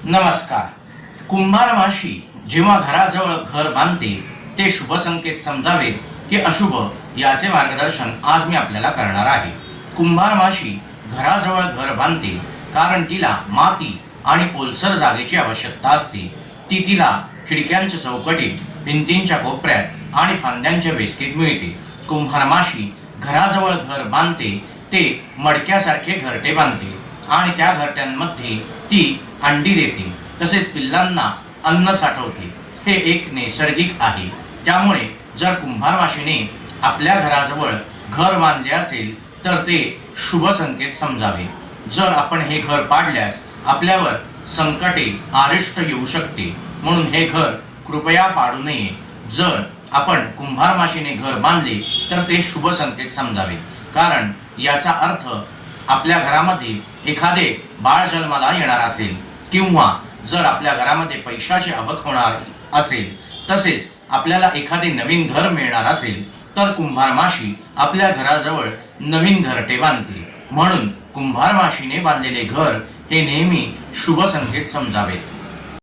नमस्कार. कुंभार माशी जेव्हा घराजवळ घर बांधते ते शुभ संकेत समजावे की अशुभ याचे मार्गदर्शन आज मी आपल्याला करणार आहे. कुंभार माशी घराजवळ घर बांधते कारण तिला माती आणि ओलसर जागेची आवश्यकता असते. ती तिला खिडक्यांच्या चौकटीत, भिंतींच्या कोपऱ्यात आणि फांद्यांच्या वेस्कीत मिळते. कुंभार माशी घराजवळ घर बांधते ते मडक्यासारखे घरटे बांधते आणि त्या घरट्यांमध्ये ती अंडी देते, तसेच पिल्लांना अन्न साठवते. हे एक नैसर्गिक आहे. त्यामुळे जर कुंभार माशीने आपल्या घराजवळ घर बांधले असेल तर ते शुभ संकेत समजावे. जर आपण हे घर पाडल्यास आपल्यावर संकटे आरिष्ट येऊ शकते, म्हणून हे घर कृपया पाडू नये. जर आपण कुंभार माशीने घर बांधले तर ते शुभ संकेत समजावे, कारण याचा अर्थ आपल्या घरामध्ये एखादे बाळ जन्माला येणार असेल किंवा जर आपल्या घरामध्ये पैशाची आवक होणार असेल, तसेच आपल्याला एखादे नवीन घर मिळणार असेल तर कुंभार माशी आपल्या घराजवळ नवीन घरटे बांधते. म्हणून कुंभार माशीने बांधलेले घर हे नेहमी शुभ संकेत समजावे.